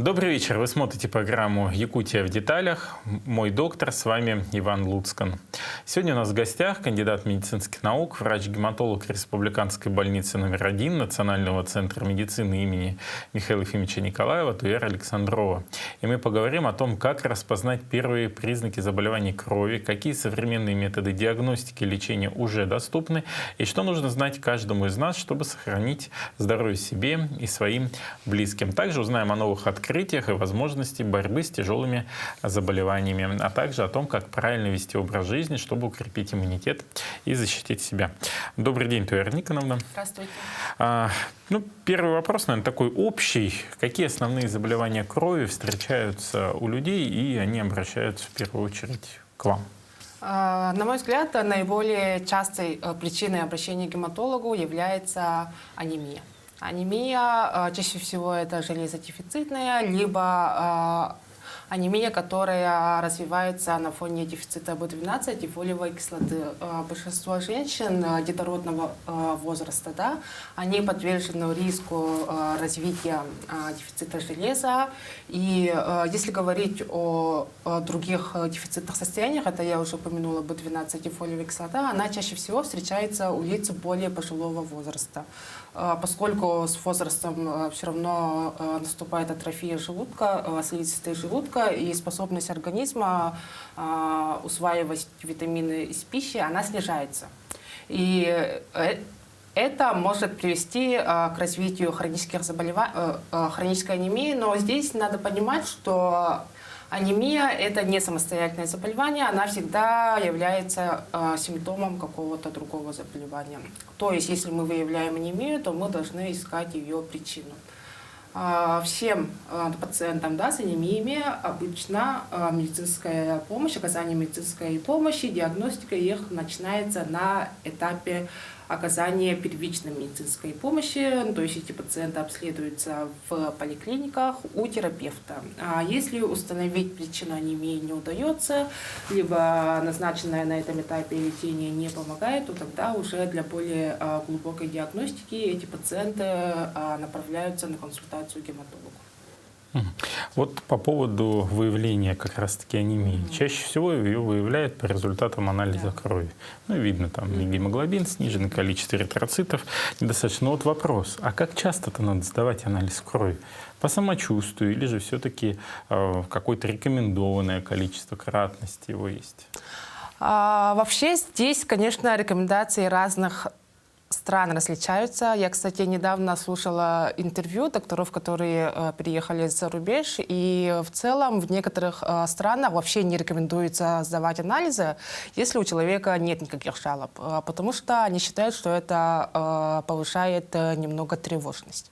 Добрый вечер. Вы смотрите программу «Якутия в деталях». Мой доктор, с вами Иван Луцкан. Сегодня у нас в гостях кандидат медицинских наук, врач-гематолог Республиканской больницы номер 1 Национального центра медицины имени Михаила Ефимовича Николаева Туяр Александрова. И мы поговорим о том, как распознать первые признаки заболеваний крови, какие современные методы диагностики и лечения уже доступны, и что нужно знать каждому из нас, чтобы сохранить здоровье себе и своим близким. Также узнаем о новых открытиях и возможности борьбы с тяжелыми заболеваниями, а также о том, как правильно вести образ жизни, чтобы укрепить иммунитет и защитить себя. Добрый день, Туяр Никоновна. Здравствуйте. Первый вопрос, наверное, такой общий. Какие основные заболевания крови встречаются у людей, и они обращаются в первую очередь к вам? На мой взгляд, наиболее частой причиной обращения к гематологу является анемия. Анемия чаще всего это железодефицитная, либо анемия, которая развивается на фоне дефицита В12 и фолиевой кислоты. Большинство женщин детородного возраста, они подвержены риску развития дефицита железа. И если говорить о других дефицитных состояниях, это я уже упомянула В12 и фолиевая кислота, она чаще всего встречается у лиц более пожилого возраста. Поскольку с возрастом все равно наступает атрофия желудка, слизистой желудка, и способность организма усваивать витамины из пищи, она снижается. И это может привести к развитию хронических хронической анемии, но здесь надо понимать, что анемия – это не самостоятельное заболевание, она всегда является симптомом какого-то другого заболевания. То есть, если мы выявляем анемию, то мы должны искать ее причину. Всем пациентам с анемиями обычно медицинская помощь, оказание медицинской помощи, диагностика их начинается на этапе оказания первичной медицинской помощи, то есть эти пациенты обследуются в поликлиниках у терапевта. А если установить причину анемии не удается, либо назначенное на этом этапе лечение не помогает, то тогда уже для более глубокой диагностики эти пациенты направляются на консультацию к гематологу. Вот по поводу выявления как раз-таки анемии. Чаще всего ее выявляют по результатам анализа крови. Видно, там и гемоглобин снижен, количество эритроцитов недостаточно. Вот вопрос, а как часто-то надо сдавать анализ крови? По самочувствию или же все-таки какое-то рекомендованное количество, кратности его есть? Вообще здесь, конечно, рекомендации разных стран различаются. Я, кстати, недавно слушала интервью докторов, которые переехали за рубеж, и в целом в некоторых странах вообще не рекомендуется сдавать анализы, если у человека нет никаких жалоб, потому что они считают, что это повышает немного тревожность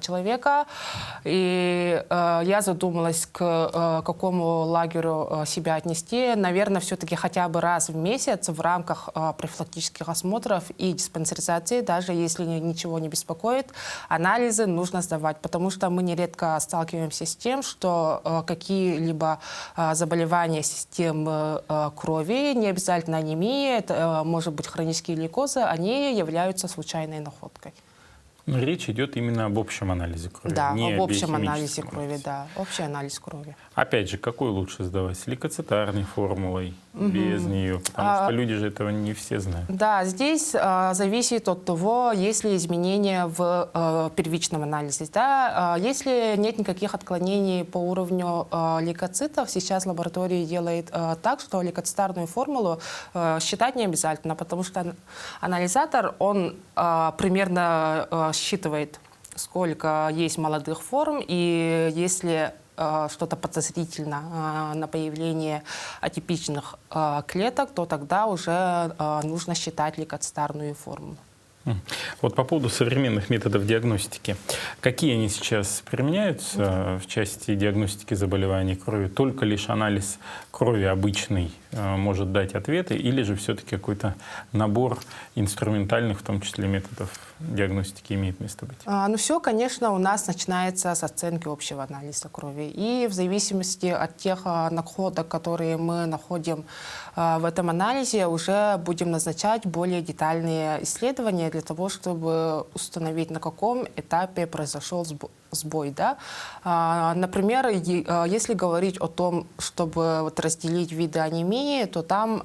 человека. И я задумалась, к какому лагерю себя отнести. Наверное, все-таки хотя бы раз в месяц в рамках профилактических осмотров и диспансеризации, даже если ничего не беспокоит, анализы нужно сдавать, потому что мы нередко сталкиваемся с тем, что какие-либо заболевания системы крови, не обязательно анемия, это может быть хронические лейкозы, они являются случайной находкой. Но речь идет именно об общем анализе крови. Да, не об общем анализе крови, анализе. да. Общий анализ крови. Опять же, какой лучше сдавать? С лейкоцитарной формулой, без нее? Потому что люди же этого не все знают. Да, здесь зависит от того, есть ли изменения в первичном анализе. Да? Если нет никаких отклонений по уровню лейкоцитов, сейчас лаборатория делает так, что лейкоцитарную формулу считать не обязательно, потому что анализатор, он примерно считывает, сколько есть молодых форм, и если что-то подозрительно на появление атипичных клеток, то тогда уже нужно считать лейкоцитарную формулу. Вот по поводу современных методов диагностики. Какие они сейчас применяются в части диагностики заболеваний крови? Только лишь анализ крови обычный может дать ответы, или же все-таки какой-то набор инструментальных, в том числе методов диагностики, имеет место быть? Ну все, конечно, у нас начинается с оценки общего анализа крови. И в зависимости от тех находок, которые мы находим в этом анализе, уже будем назначать более детальные исследования для того, чтобы установить, на каком этапе произошел сбой, да. Например, если говорить о том, чтобы вот разделить виды анемии, то там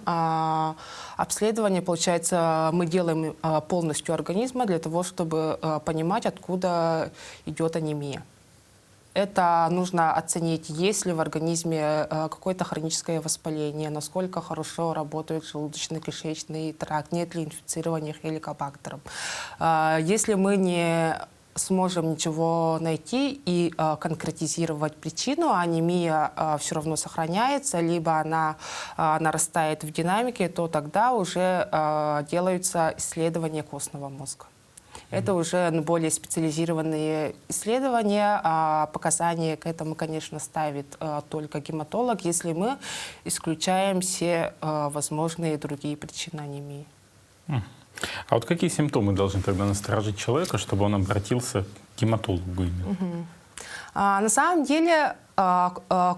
обследование, получается, мы делаем полностью организма для того, чтобы понимать, откуда идет анемия. Это нужно оценить, есть ли в организме какое-то хроническое воспаление, насколько хорошо работает желудочно-кишечный тракт, нет ли инфицирования хеликобактером. Если мы не сможем ничего найти и конкретизировать причину, анемия все равно сохраняется, либо она нарастает в динамике, то тогда уже делаются исследования костного мозга. Это уже более специализированные исследования, а показания к этому, конечно, ставит только гематолог, если мы исключаем все возможные другие причины анемии. А вот какие симптомы должны тогда насторожить человека, чтобы он обратился к гематологу именно? На самом деле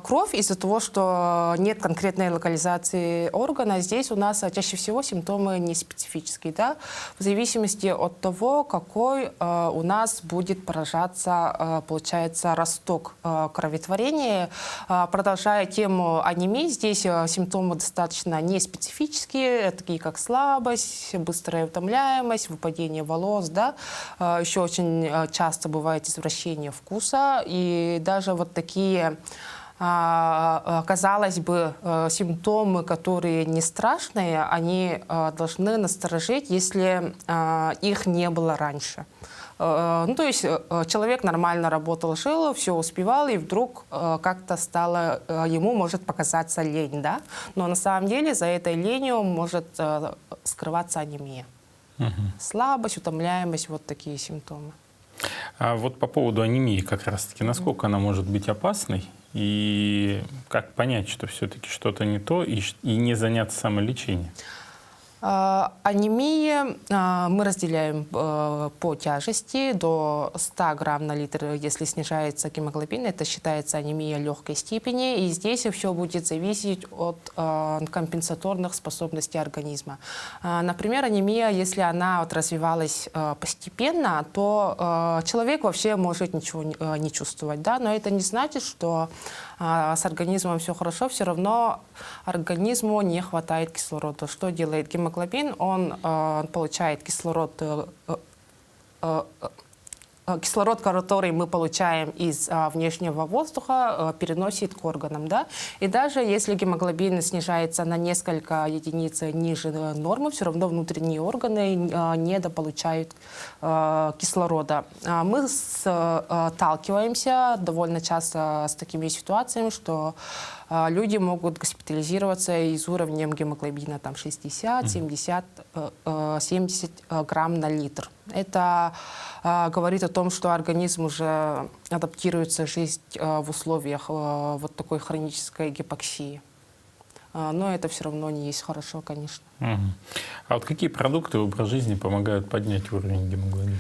кровь, из-за того, что нет конкретной локализации органа, здесь у нас чаще всего симптомы неспецифические, да? В зависимости от того, какой у нас будет поражаться, получается, росток кроветворения. Продолжая тему анемии, здесь симптомы достаточно неспецифические, такие как слабость, быстрая утомляемость, выпадение волос, да? Еще очень часто бывает извращение вкуса, и даже вот такие, казалось бы, симптомы, которые не страшные, они должны насторожить, если их не было раньше. Ну, то есть человек нормально работал, жил, все успевал, и вдруг как-то стало, ему может показаться лень, да? Но на самом деле за этой ленью может скрываться анемия. Слабость, утомляемость, вот такие симптомы. А вот по поводу анемии как раз-таки, насколько она может быть опасной и как понять, что все-таки что-то не то и не заняться самолечением? Анемия мы разделяем по тяжести до 100 грамм на литр. Если снижается гемоглобин, это считается анемия легкой степени. И здесь все будет зависеть от компенсаторных способностей организма. Например, анемия, если она вот развивалась постепенно, то человек вообще может ничего не чувствовать. Да? Но это не значит, что с организмом все хорошо, все равно организму не хватает кислорода. Что делает гемоглобин? Он получает кислород, который мы получаем из внешнего воздуха, переносит к органам. Да? И даже если гемоглобин снижается на несколько единиц ниже нормы, все равно внутренние органы недополучают кислорода. Мы сталкиваемся довольно часто с такими ситуациями, что люди могут госпитализироваться и с уровнем гемоглобина там, 60, 70 грамм на литр. Это говорит о том, что организм уже адаптируется жить в условиях вот такой хронической гипоксии. Но это все равно не есть хорошо, конечно. А вот какие продукты в образ жизни помогают поднять уровень гемоглобина?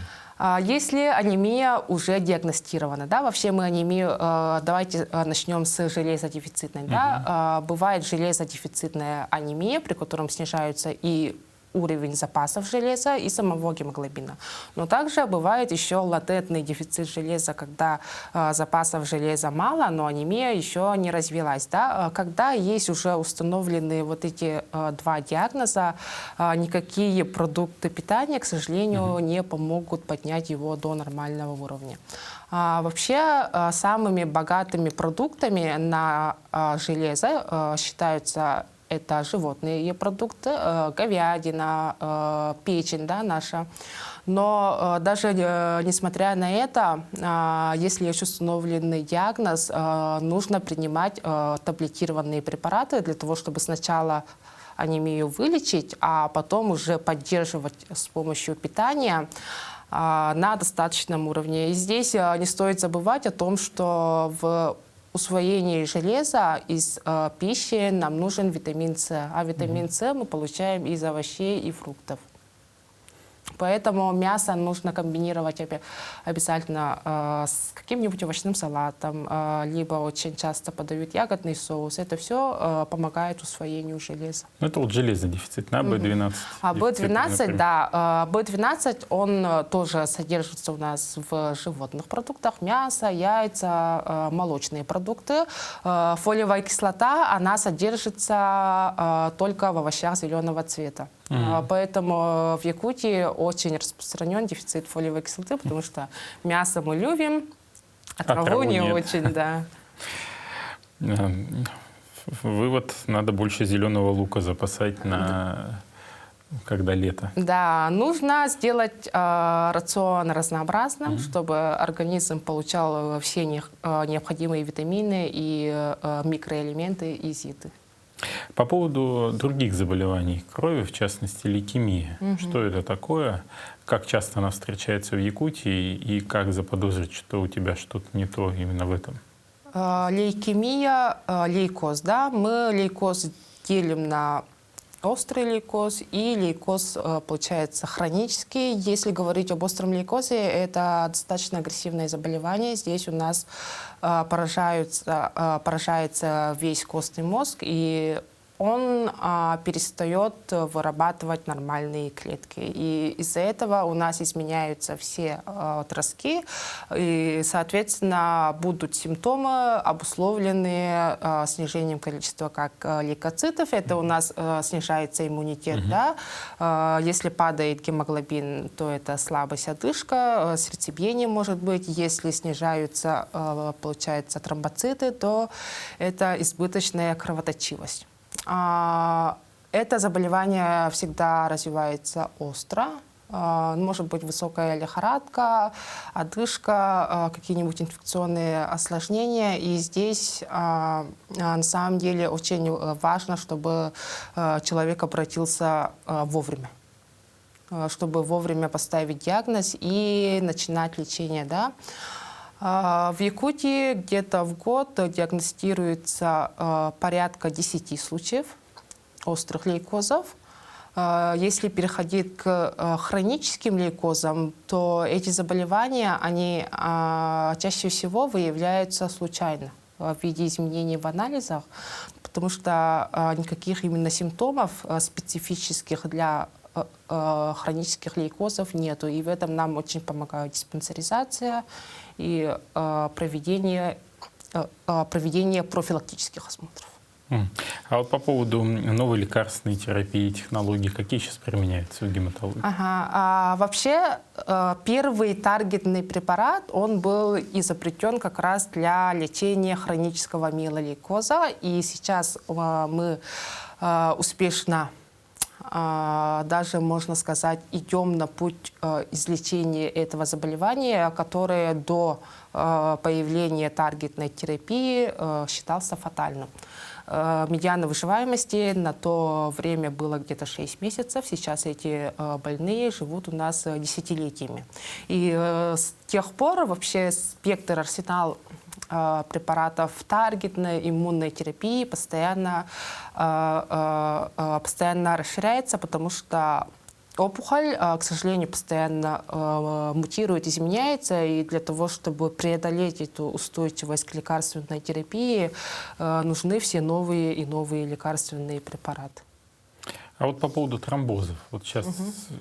Если анемия уже диагностирована, да, вообще мы анемию, давайте начнем с железодефицитной. Да, бывает железодефицитная анемия, при котором снижаются и уровень запасов железа и самого гемоглобина. Но также бывает еще латентный дефицит железа, когда запасов железа мало, но анемия еще не развилась. Да? Когда есть уже установлены вот эти два диагноза, никакие продукты питания, к сожалению, не помогут поднять его до нормального уровня. Вообще, самыми богатыми продуктами на железо считаются это животные продукты, говядина, печень, да, наша. Но даже несмотря на это, если есть установленный диагноз, нужно принимать таблетированные препараты для того, чтобы сначала анемию вылечить, а потом уже поддерживать с помощью питания на достаточном уровне. И здесь не стоит забывать о том, что в усвоении железа из пищи нам нужен витамин С, а витамин С мы получаем из овощей и фруктов. Поэтому мясо нужно комбинировать обязательно с каким-нибудь овощным салатом, либо очень часто подают ягодный соус. Это все помогает усвоению железа. Ну, это вот железодефицит, да, B12? А B12, да, B12, он тоже содержится у нас в животных продуктах, мясо, яйца, молочные продукты. Фолиевая кислота, она содержится только в овощах зеленого цвета. Поэтому в Якутии очень распространен дефицит фолиевой кислоты, потому что мясо мы любим, а траву не очень, да. Вывод: надо больше зеленого лука запасать когда лето. Да, нужно сделать рацион разнообразным, чтобы организм получал все необходимые витамины и микроэлементы из еды. По поводу других заболеваний крови, в частности лейкемия. Что это такое? Как часто она встречается в Якутии и как заподозрить, что у тебя что-то не то именно в этом? Лейкемия, лейкоз, да, мы лейкоз делим на острый лейкоз и лейкоз, получается, хронический. Если говорить об остром лейкозе, это достаточно агрессивное заболевание. Здесь у нас поражается весь костный мозг, и он перестает вырабатывать нормальные клетки. И из-за этого у нас изменяются все отростки, и, соответственно, будут симптомы, обусловленные снижением количества как лейкоцитов. Это у нас снижается иммунитет. Да? Если падает гемоглобин, то это слабость, одышка, сердцебиение может быть. Если снижаются, получается, тромбоциты, то это избыточная кровоточивость. Это заболевание всегда развивается остро. Может быть высокая лихорадка, одышка, какие-нибудь инфекционные осложнения. И здесь на самом деле очень важно, чтобы человек обратился вовремя, чтобы вовремя поставить диагноз и начинать лечение. Да? В Якутии где-то в год диагностируется порядка 10 случаев острых лейкозов. Если переходить к хроническим лейкозам, то эти заболевания, они чаще всего выявляются случайно в виде изменений в анализах, потому что никаких именно симптомов специфических для хронических лейкозов нету. И в этом нам очень помогает диспансеризация и проведение профилактических осмотров. А вот по поводу новой лекарственной терапии, технологий, какие сейчас применяются в гематологии? Вообще, первый таргетный препарат, он был изобретен как раз для лечения хронического миелолейкоза. И сейчас мы успешно, даже, можно сказать, идем на путь излечения этого заболевания, которое до появления таргетной терапии считался фатальным. Медиана выживаемости на то время было где-то 6 месяцев. Сейчас эти больные живут у нас десятилетиями. И с тех пор вообще спектр, арсенал препаратов таргетной иммунной терапии постоянно расширяется, потому что опухоль, к сожалению, постоянно мутирует, изменяется, и для того, чтобы преодолеть эту устойчивость к лекарственной терапии, нужны все новые и новые лекарственные препараты. А вот по поводу тромбозов. Вот сейчас,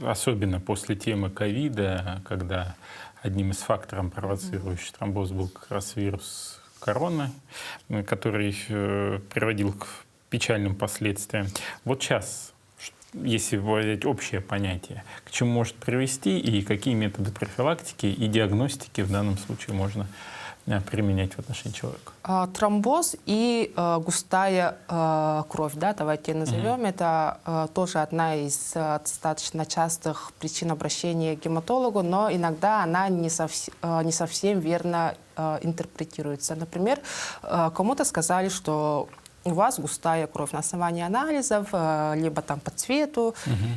особенно после темы ковида, когда одним из факторов, провоцирующих тромбоз, был как раз вирус короны, который приводил к печальным последствиям. Вот сейчас, если вводить общее понятие, к чему может привести и какие методы профилактики и диагностики в данном случае можно применять в отношении человека? Тромбоз и густая кровь, да, давайте назовем, это тоже одна из достаточно частых причин обращения к гематологу, но иногда она не совсем верно интерпретируется. Например, кому-то сказали, что у вас густая кровь. На основании анализов, либо там по цвету,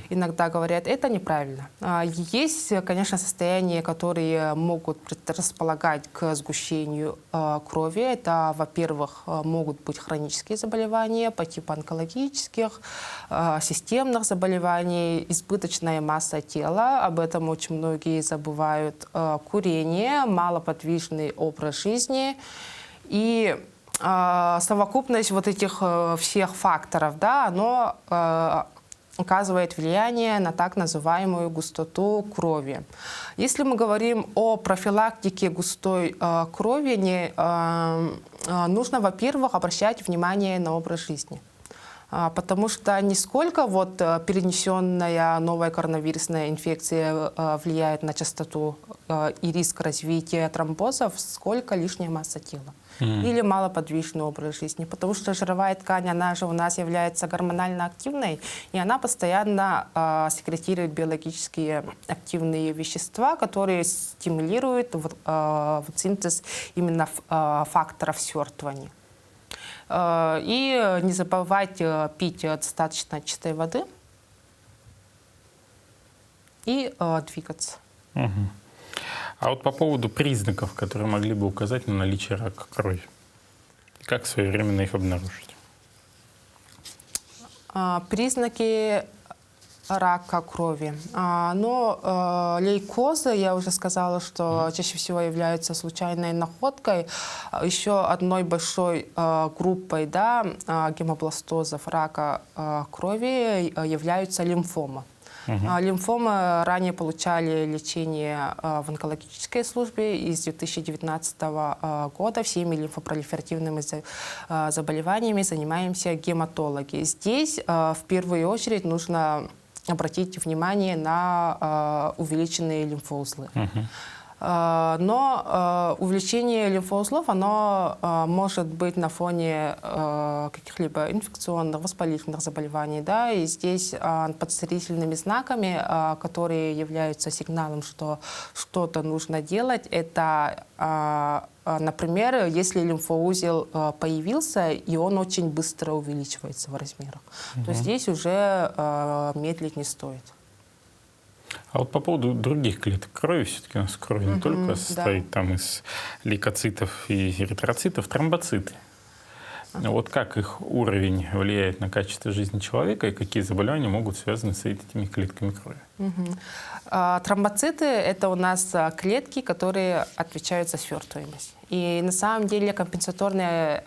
иногда говорят, это неправильно. Есть, конечно, состояния, которые могут располагать к сгущению крови. Это, во-первых, могут быть хронические заболевания по типу онкологических, системных заболеваний, избыточная масса тела. Об этом очень многие забывают. Курение, малоподвижный образ жизни и совокупность вот этих всех факторов, да, оно оказывает влияние на так называемую густоту крови. Если мы говорим о профилактике густой крови, нужно, во-первых, обращать внимание на образ жизни. Потому что не сколько вот перенесенная новая коронавирусная инфекция влияет на частоту и риск развития тромбозов, сколько лишняя масса тела. Или малоподвижный образ жизни. Потому что жировая ткань, она же у нас является гормонально активной, и она постоянно секретирует биологически активные вещества, которые стимулируют синтез именно факторов свертывания. И не забывать пить достаточно чистой воды и двигаться. А вот по поводу признаков, которые могли бы указать на наличие рака крови, как своевременно их обнаружить? Признаки рака крови. Лейкозы, я уже сказала, что чаще всего являются случайной находкой. Еще одной большой группой, да, гемобластозов рака крови являются лимфомы. Лимфомы ранее получали лечение в онкологической службе. И с 2019 года всеми лимфопролиферативными заболеваниями занимаемся гематологи. Здесь в первую очередь нужно обратить внимание на увеличенные лимфоузлы. Но увеличение лимфоузлов, оно может быть на фоне каких-либо инфекционных, воспалительных заболеваний. Да? И здесь подозрительными знаками, которые являются сигналом, что что-то нужно делать, это, например, если лимфоузел появился, и он очень быстро увеличивается в размерах, то здесь уже медлить не стоит. А вот по поводу других клеток крови, все-таки у нас кровь не только состоит там из лейкоцитов и эритроцитов, тромбоциты. Вот как их уровень влияет на качество жизни человека и какие заболевания могут связаны с этими клетками крови? Тромбоциты — это у нас клетки, которые отвечают за свертываемость. И на самом деле компенсаторные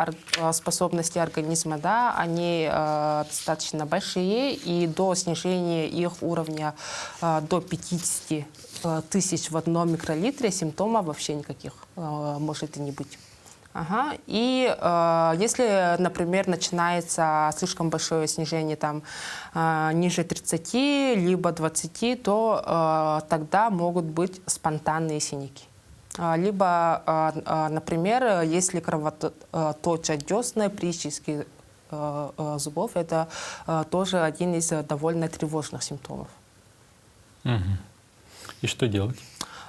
способности организма, да, они достаточно большие, и до снижения их уровня до 50 тысяч в 1 микролитре симптомов вообще никаких может и не быть. И если, например, начинается слишком большое снижение там, ниже 30, либо 20, то тогда могут быть спонтанные синяки. Либо, например, если кровоточат десны, прически зубов, это тоже один из довольно тревожных симптомов. И что делать?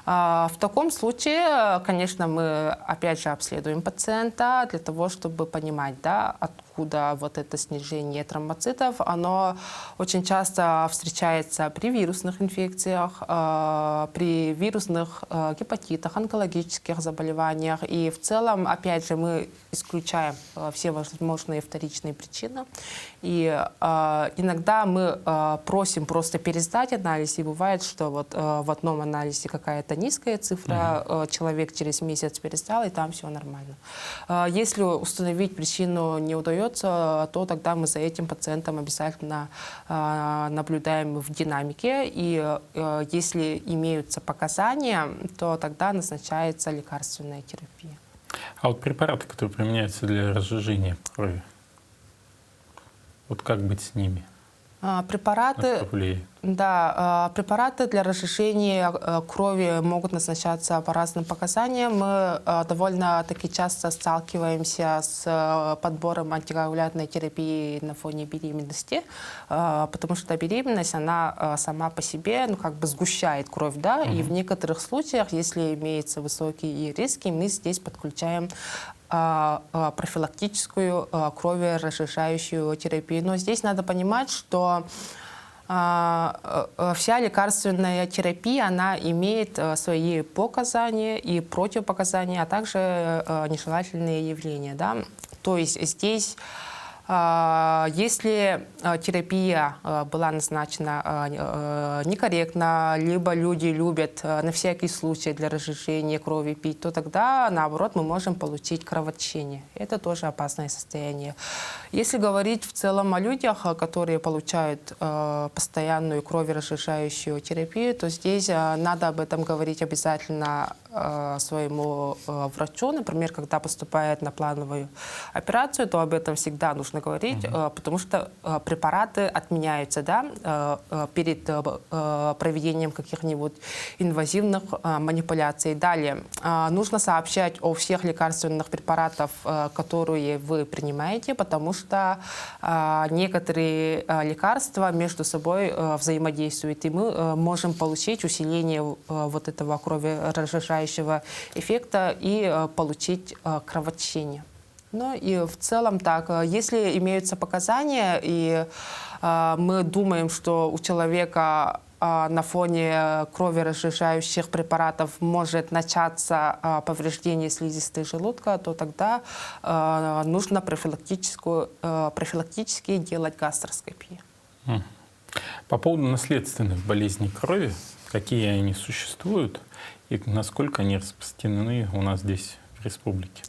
В таком случае, конечно, мы опять же обследуем пациента для того, чтобы понимать, да, откуда вот это снижение тромбоцитов. Оно очень часто встречается при вирусных инфекциях, при вирусных гепатитах, онкологических заболеваниях. И в целом, опять же, мы исключаем все возможные вторичные причины. И иногда мы просим просто пересдать анализ, и бывает, что вот в одном анализе какая-то низкая цифра, человек через месяц пересдал, и там все нормально. Если установить причину не удается, то тогда мы за этим пациентом обязательно наблюдаем в динамике, и если имеются показания, то тогда назначается лекарственная терапия. А вот препараты, которые применяются для разжижения крови, вот как быть с ними? Препараты... На что влияет? Да, препараты для разжижения крови могут назначаться по разным показаниям. Мы довольно-таки часто сталкиваемся с подбором антикоагулянтной терапии на фоне беременности, потому что беременность, она сама по себе, ну, как бы сгущает кровь, да, и в некоторых случаях, если имеются высокие риски, мы здесь подключаем профилактическую кроверазжижающую терапию. Но здесь надо понимать, что вся лекарственная терапия, она имеет свои показания и противопоказания, а также нежелательные явления. Да? То есть здесь, если терапия была назначена некорректно, либо люди любят на всякий случай для разжижения крови пить, то тогда, наоборот, мы можем получить кровотечение. Это тоже опасное состояние. Если говорить в целом о людях, которые получают постоянную кроверазжижающую терапию, то здесь надо об этом говорить обязательно своему врачу. Например, когда поступает на плановую операцию, то об этом всегда нужно говорить, потому что препараты отменяются, да, перед проведением каких-нибудь инвазивных манипуляций. Далее, нужно сообщать о всех лекарственных препаратах, которые вы принимаете, потому что некоторые лекарства между собой взаимодействуют, и мы можем получить усиление вот этого кроверазжижающего эффекта и получить кровотечение. Ну и в целом так, если имеются показания, и мы думаем, что у человека на фоне кроверазжижающих препаратов может начаться повреждение слизистой желудка, то тогда нужно профилактически делать гастроскопию. По поводу наследственных болезней крови, какие они существуют и насколько они распространены у нас здесь, в республике?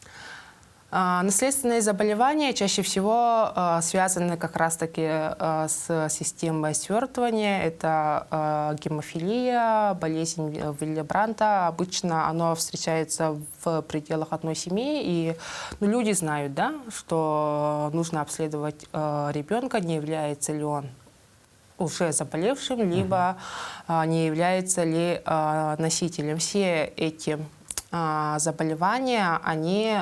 Наследственные заболевания чаще всего связаны как раз-таки с системой свертывания. Это гемофилия, болезнь Вилли-Бранта. Обычно оно встречается в пределах одной семьи. И люди знают, да, что нужно обследовать ребенка, не является ли он уже заболевшим, либо не является ли носителем. Все эти заболевания, они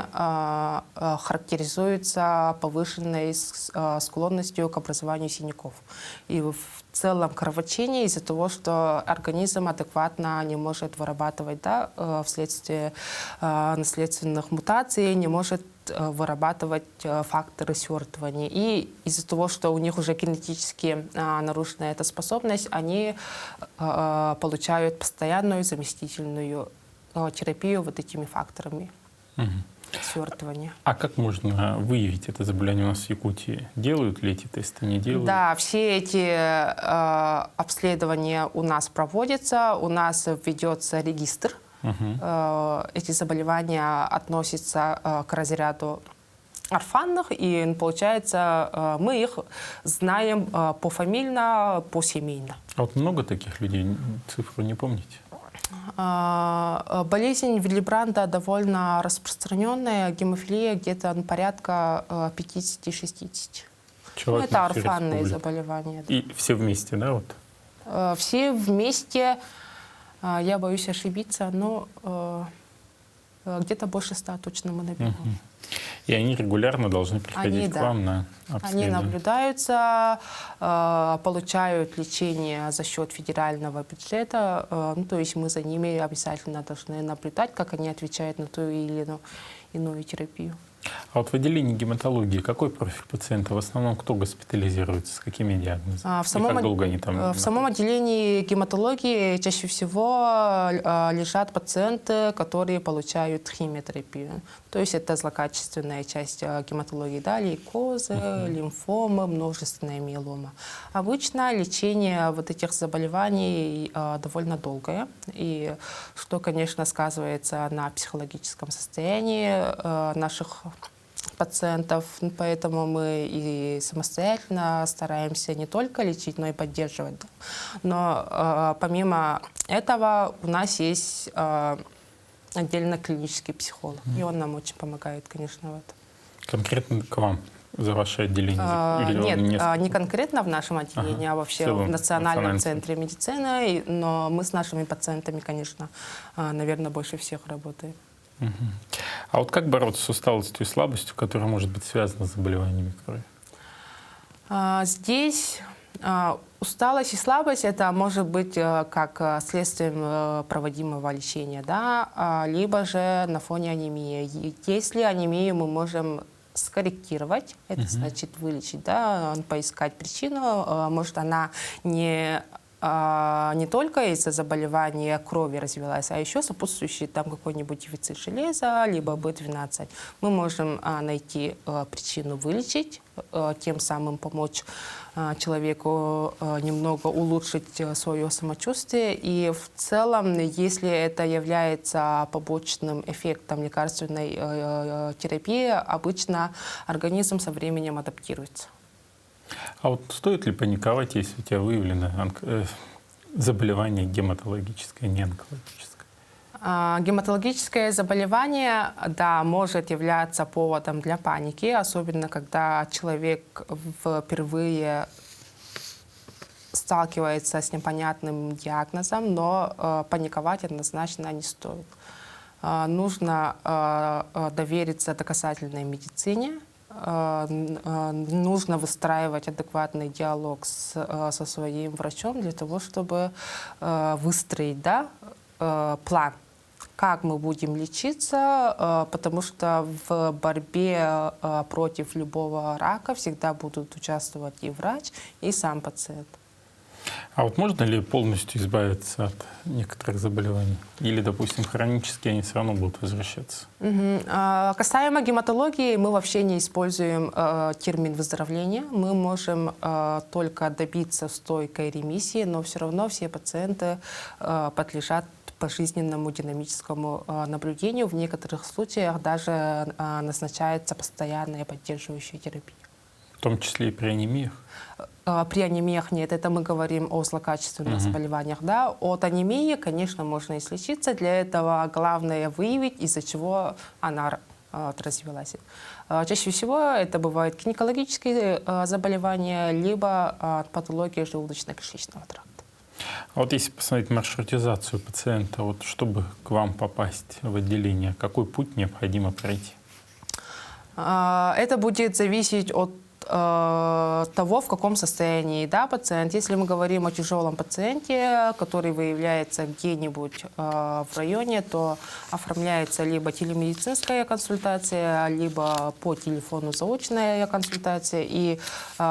характеризуются повышенной склонностью к образованию синяков. И в целом кровотечение из-за того, что организм адекватно не может вырабатывать, да, вследствие наследственных мутаций, не может вырабатывать факторы свертывания. И из-за того, что у них уже генетически нарушена эта способность, они получают постоянную заместительную терапию вот этими факторами свертывания. А как можно выявить это заболевание у нас в Якутии? Делают ли эти тесты, не делают? Да, все эти обследования у нас проводятся, у нас ведется регистр. Эти заболевания относятся к разряду орфанных, и получается, мы их знаем пофамильно, посемейно. А вот много таких людей? Цифру не помните? Болезнь Вилли-Бранта довольно распространенная, гемофилия где-то порядка 50-60. Ну, это орфанные заболевания. Да. И все вместе, да? Вот? Все вместе, я боюсь ошибиться, но где-то больше 100 точно мы наберем. И они регулярно должны приходить к вам на обследование? Они наблюдаются, получают лечение за счет федерального бюджета. Ну, то есть мы за ними обязательно должны наблюдать, как они отвечают на ту или иную терапию. А вот в отделении гематологии какой профиль пациента? В основном кто госпитализируется, с какими диагнозами? Как долго они там? В самом отделении гематологии чаще всего лежат пациенты, которые получают химиотерапию. То есть это злокачественная часть гематологии, да, лейкозы, лимфомы, множественная миелома. Обычно лечение вот этих заболеваний довольно долгое, и что, конечно, сказывается на психологическом состоянии наших пациентов, поэтому мы и самостоятельно стараемся не только лечить, но и поддерживать. Но помимо этого у нас есть отдельно клинический психолог, и он нам очень помогает, конечно, в этом. Конкретно к вам за ваше отделение? Или он Нет, несколько? не конкретно в нашем отделении, а вообще целом, в Национальном национальном центре медицины. Но мы с нашими пациентами, конечно, наверное, больше всех работаем. А вот как бороться с усталостью и слабостью, которая может быть связана с заболеваниями крови? Здесь усталость и слабость это может быть как следствием проводимого лечения, да, либо же на фоне анемии. Если анемию мы можем скорректировать, это значит вылечить, да, поискать причину, может она не только из-за заболевания крови развилась, а еще сопутствующий там какой-нибудь дефицит железа, либо B12. Мы можем найти причину, вылечить, тем самым помочь человеку немного улучшить свое самочувствие. И в целом, если это является побочным эффектом лекарственной терапии, обычно организм со временем адаптируется. А вот стоит ли паниковать, если у тебя выявлено заболевание гематологическое, не онкологическое? Гематологическое заболевание, да, может являться поводом для паники, особенно когда человек впервые сталкивается с непонятным диагнозом, но паниковать однозначно не стоит. Нужно довериться доказательной медицине, нужно выстраивать адекватный диалог со своим врачом для того, чтобы выстроить, да, план, как мы будем лечиться, потому что в борьбе против любого рака всегда будут участвовать и врач, и сам пациент. А вот можно ли полностью избавиться от некоторых заболеваний? Или, допустим, хронические, они все равно будут возвращаться? Касаемо гематологии, мы вообще не используем термин выздоровления. Мы можем только добиться стойкой ремиссии, но все равно все пациенты подлежат пожизненному динамическому наблюдению. В некоторых случаях даже назначается постоянная поддерживающая терапия. В том числе и при анемиях? При анемиях нет, это мы говорим о злокачественных заболеваниях. Да? От анемии, конечно, можно излечиться. Для этого главное выявить, из-за чего она развилась. Чаще всего это бывают гинекологические заболевания, либо патология желудочно-кишечного тракта. А вот если посмотреть маршрутизацию пациента, вот чтобы к вам попасть в отделение, какой путь необходимо пройти? Это будет зависеть от того, в каком состоянии, да, пациент. Если мы говорим о тяжелом пациенте, который выявляется где-нибудь в районе, то оформляется либо телемедицинская консультация, либо по телефону заочная консультация. И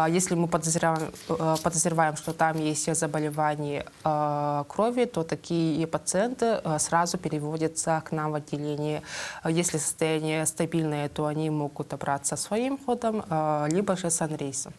если мы подозреваем, что там есть заболевание крови, то такие пациенты сразу переводятся к нам в отделение. Если состояние стабильное, то они могут добраться своим ходом, либо же санрейсом.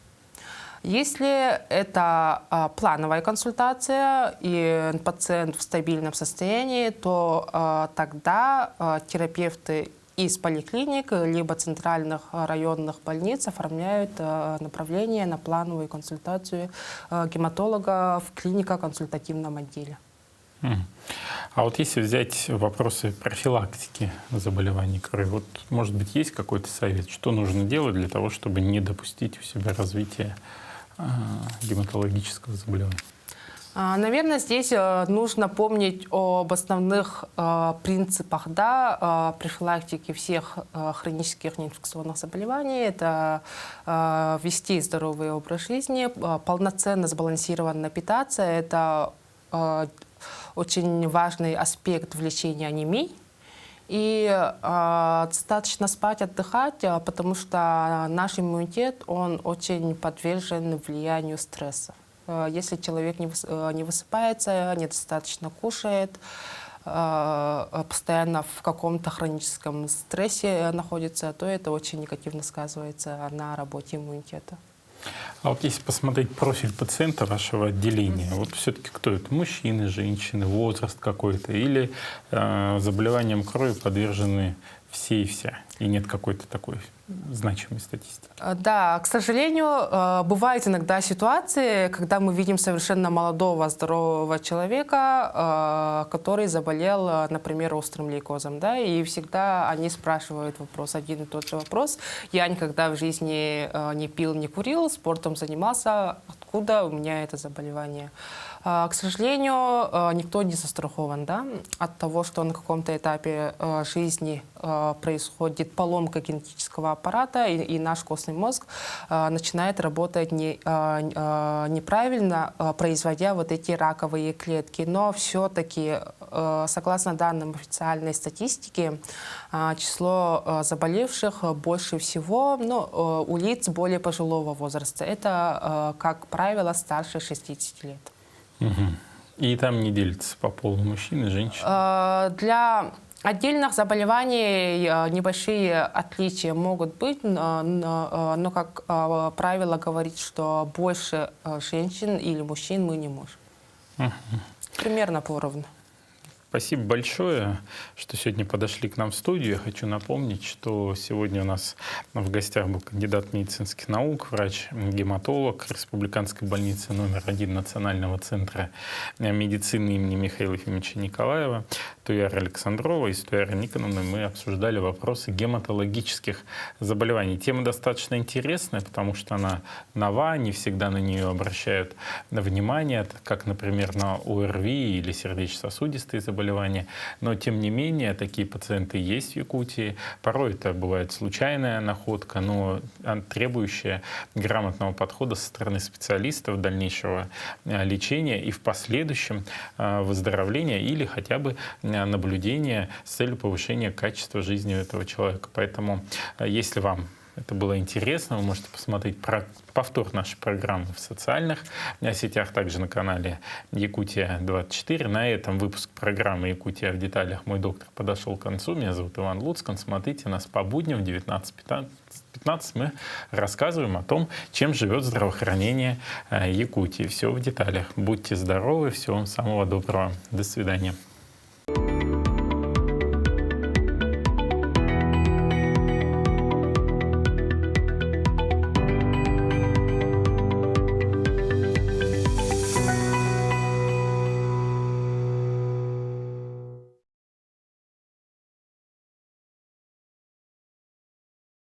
Если это плановая консультация и пациент в стабильном состоянии, то тогда терапевты из поликлиник либо центральных районных больниц оформляют направление на плановую консультацию гематолога в клинико-консультативном отделе. А вот если взять вопросы профилактики заболеваний крови, вот, может быть, есть какой-то совет, что нужно делать для того, чтобы не допустить у себя развития гематологического заболевания? Наверное, здесь нужно помнить об основных принципах, да, профилактики всех хронических неинфекционных заболеваний. Это вести здоровый образ жизни, полноценно сбалансированно питаться. Это очень важный аспект в лечении анемии. И достаточно спать, отдыхать, потому что наш иммунитет, он очень подвержен влиянию стресса. Если человек не высыпается, недостаточно кушает, постоянно в каком-то хроническом стрессе находится, то это очень негативно сказывается на работе иммунитета. А вот если посмотреть профиль пациента вашего отделения, вот все-таки кто это? Мужчины, женщины, возраст какой-то? Или заболеваниям крови подвержены все и вся, и нет какой-то такой значимой статистики. Да, к сожалению, бывают иногда ситуации, когда мы видим совершенно молодого, здорового человека, который заболел, например, острым лейкозом, да, и всегда они спрашивают один и тот же вопрос. Я никогда в жизни не пил, не курил, спортом занимался, откуда у меня это заболевание? К сожалению, никто не застрахован, да, от того, что на каком-то этапе жизни происходит поломка генетического аппарата, и наш костный мозг начинает работать неправильно, производя вот эти раковые клетки. Но все-таки, согласно данным официальной статистики, число заболевших больше всего у лиц более пожилого возраста. Это, как правило, старше 60 лет. И там не делится по полу мужчин и женщин? Для отдельных заболеваний небольшие отличия могут быть, но как правило, говорит, что больше женщин или мужчин мы не можем. Примерно поровну. Спасибо большое, что сегодня подошли к нам в студию. Я хочу напомнить, что сегодня у нас в гостях был кандидат медицинских наук, врач-гематолог Республиканской больницы номер 1 Национального центра медицины имени Михаила Ефимовича Николаева, Туяра Александрова. И с Туярой Никоновной мы обсуждали вопросы гематологических заболеваний. Тема достаточно интересная, потому что она нова, не всегда на нее обращают внимание, как, например, на ОРВИ или сердечно-сосудистые заболевания. Но, тем не менее, такие пациенты есть в Якутии. Порой это бывает случайная находка, но требующая грамотного подхода со стороны специалистов, дальнейшего лечения и в последующем выздоровления или хотя бы наблюдения с целью повышения качества жизни этого человека. Поэтому, если вам это было интересно, вы можете посмотреть повтор нашей программы в социальных сетях, также на канале Якутия-24. На этом выпуск программы «Якутия в деталях. Мой доктор» подошел к концу. Меня зовут Иван Луцкан. Смотрите нас по будням в 19:15. Мы рассказываем о том, чем живет здравоохранение Якутии. Все в деталях. Будьте здоровы, всего вам самого доброго. До свидания.